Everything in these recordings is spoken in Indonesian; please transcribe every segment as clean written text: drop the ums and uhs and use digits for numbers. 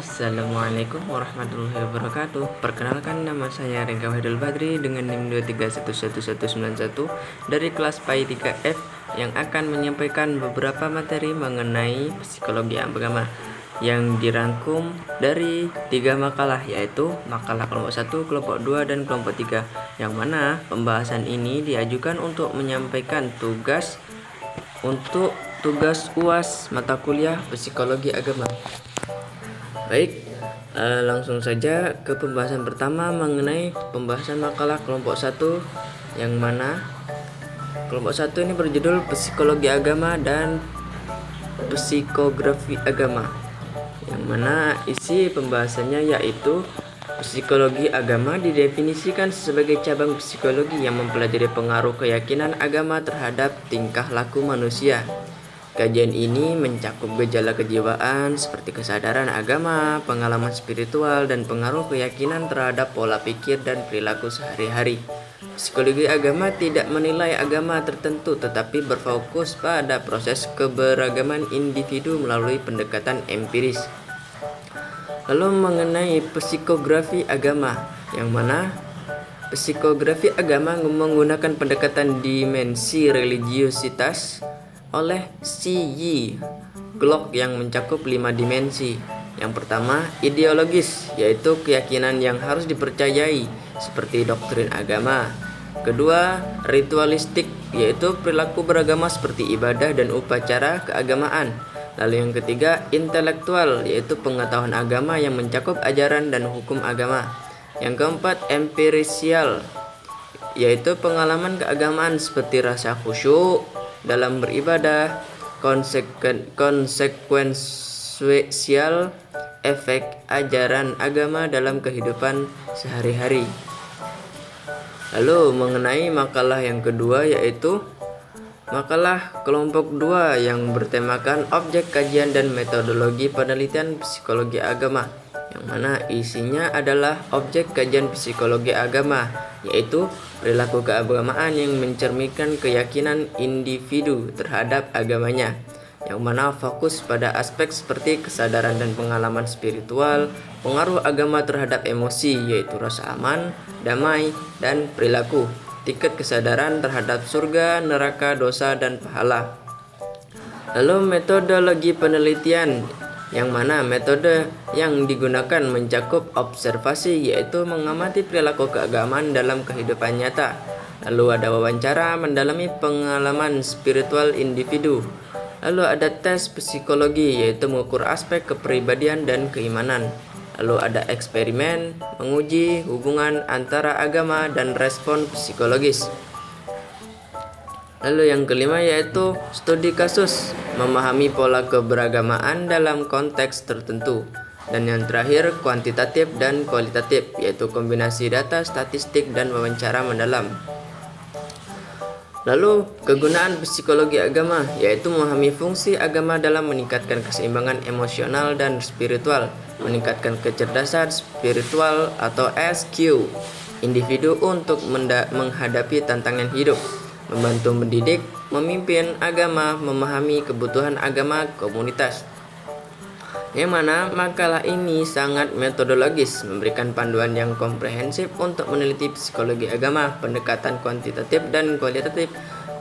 Assalamualaikum warahmatullahi wabarakatuh. Perkenalkan, nama saya Rengga Wahidul Badri dengan NIM 2311191 dari kelas PAI 3F yang akan menyampaikan beberapa materi mengenai psikologi agama yang dirangkum dari 3 makalah, yaitu makalah kelompok 1, kelompok 2, dan kelompok 3, yang mana pembahasan ini diajukan untuk menyampaikan tugas UAS mata kuliah psikologi agama. Baik, langsung saja ke pembahasan pertama mengenai pembahasan makalah kelompok 1, yang mana kelompok 1 ini berjudul Psikologi Agama dan Psikografi Agama, yang mana isi pembahasannya yaitu psikologi agama didefinisikan sebagai cabang psikologi yang mempelajari pengaruh keyakinan agama terhadap tingkah laku manusia. Kajian ini mencakup gejala kejiwaan seperti kesadaran agama, pengalaman spiritual, dan pengaruh keyakinan terhadap pola pikir dan perilaku sehari-hari. Psikologi agama tidak menilai agama tertentu, tetapi berfokus pada proses keberagaman individu melalui pendekatan empiris. Lalu mengenai psikografi agama, yang mana psikografi agama menggunakan pendekatan dimensi religiositas oleh C.Y. Glock yang mencakup 5 dimensi. Yang pertama, ideologis, yaitu keyakinan yang harus dipercayai seperti doktrin agama. Kedua, ritualistik, yaitu perilaku beragama seperti ibadah dan upacara keagamaan. Lalu yang ketiga, intelektual, yaitu pengetahuan agama yang mencakup ajaran dan hukum agama. Yang keempat, empirisial, yaitu pengalaman keagamaan seperti rasa khusyuk dalam beribadah, konsekuensial, efek ajaran agama dalam kehidupan sehari-hari. Lalu mengenai makalah yang kedua, yaitu makalah kelompok 2 yang bertemakan objek kajian dan metodologi penelitian psikologi agama, yang mana isinya adalah objek kajian psikologi agama, yaitu perilaku keagamaan yang mencerminkan keyakinan individu terhadap agamanya, yang mana fokus pada aspek seperti kesadaran dan pengalaman spiritual, pengaruh agama terhadap emosi, yaitu rasa aman, damai, dan perilaku, tingkat kesadaran terhadap surga, neraka, dosa, dan pahala. Lalu metodologi penelitian, yang mana metode yang digunakan mencakup observasi, yaitu mengamati perilaku keagamaan dalam kehidupan nyata. Lalu ada wawancara mendalami pengalaman spiritual individu. Lalu ada tes psikologi, yaitu mengukur aspek kepribadian dan keimanan. Lalu ada eksperimen menguji hubungan antara agama dan respon psikologis. Lalu yang kelima yaitu studi kasus, memahami pola keberagamaan dalam konteks tertentu. Dan yang terakhir kuantitatif dan kualitatif, yaitu kombinasi data, statistik, dan wawancara mendalam. Lalu kegunaan psikologi agama, yaitu memahami fungsi agama dalam meningkatkan keseimbangan emosional dan spiritual, meningkatkan kecerdasan spiritual atau SQ individu untuk menghadapi tantangan hidup, membantu mendidik, memimpin agama, memahami kebutuhan agama komunitas. Yang mana makalah ini sangat metodologis, memberikan panduan yang komprehensif untuk meneliti psikologi agama. Pendekatan kuantitatif dan kualitatif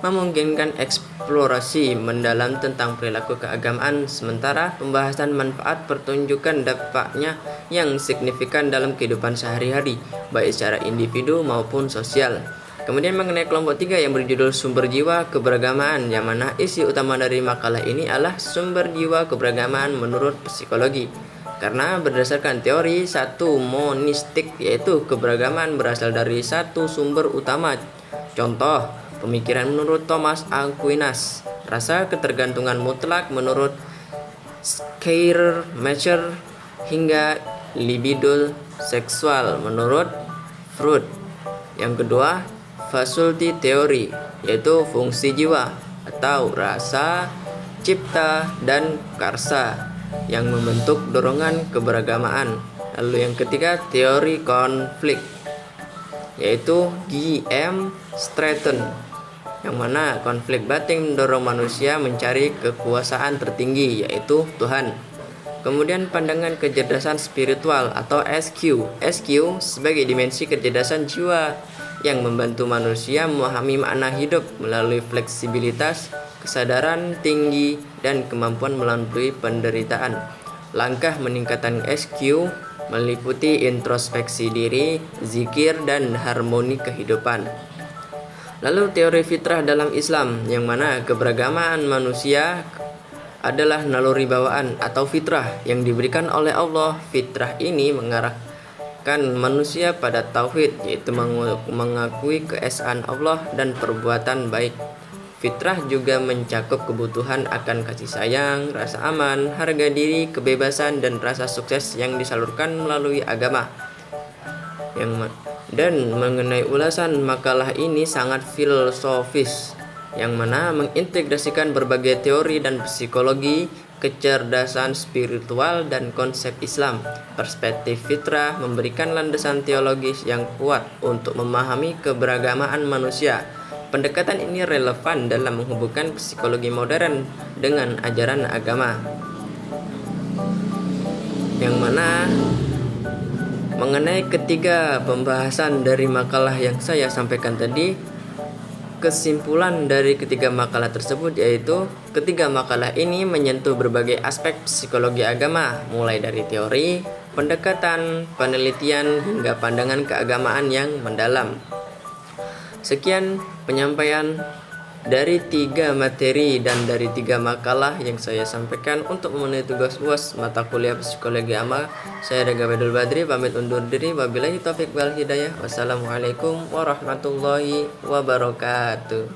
memungkinkan eksplorasi mendalam tentang perilaku keagamaan, sementara pembahasan manfaat pertunjukan dampaknya yang signifikan dalam kehidupan sehari-hari, baik secara individu maupun sosial. Kemudian mengenai kelompok 3 yang berjudul sumber jiwa keberagamaan, yang mana isi utama dari makalah ini adalah sumber jiwa keberagamaan menurut psikologi. Karena berdasarkan teori satu monistik, yaitu keberagaman berasal dari satu sumber utama. Contoh, pemikiran menurut Thomas Aquinas, rasa ketergantungan mutlak menurut Schleiermacher, hingga libido seksual menurut Freud. Yang kedua, faculty teori, yaitu fungsi jiwa atau rasa, cipta, dan karsa yang membentuk dorongan keberagamaan. Lalu yang ketiga, teori konflik, yaitu G.M. Stratton, yang mana konflik batin mendorong manusia mencari kekuasaan tertinggi, yaitu Tuhan. Kemudian pandangan kecerdasan spiritual atau SQ. SQ sebagai dimensi kecerdasan jiwa yang membantu manusia memahami makna hidup melalui fleksibilitas, kesadaran tinggi, dan kemampuan melalui penderitaan. Langkah meningkatkan SQ meliputi introspeksi diri, zikir, dan harmoni kehidupan. Lalu teori fitrah dalam Islam, yang mana keberagaman manusia adalah naluri bawaan atau fitrah yang diberikan oleh Allah. Fitrah ini mengarahkan manusia pada tauhid, yaitu mengakui keesaan Allah dan perbuatan baik. Fitrah juga mencakup kebutuhan akan kasih sayang, rasa aman, harga diri, kebebasan, dan rasa sukses yang disalurkan melalui agama. Dan mengenai ulasan makalah ini sangat filosofis, yang mana mengintegrasikan berbagai teori dan psikologi, kecerdasan spiritual, dan konsep Islam. Perspektif fitrah memberikan landasan teologis yang kuat untuk memahami keberagaman manusia. Pendekatan ini relevan dalam menghubungkan psikologi modern dengan ajaran agama, yang mana mengenai ketiga pembahasan dari makalah yang saya sampaikan tadi, kesimpulan dari ketiga makalah tersebut yaitu ketiga makalah ini menyentuh berbagai aspek psikologi agama, mulai dari teori, pendekatan, penelitian, hingga pandangan keagamaan yang mendalam. Sekian penyampaian dari 3 materi dan dari 3 makalah yang saya sampaikan untuk memenuhi tugas UAS mata kuliah psikologi agama. Saya Rega Bedul Badri pamit undur diri. Wabillahi taufiq wal hidayah. Wassalamualaikum warahmatullahi wabarakatuh.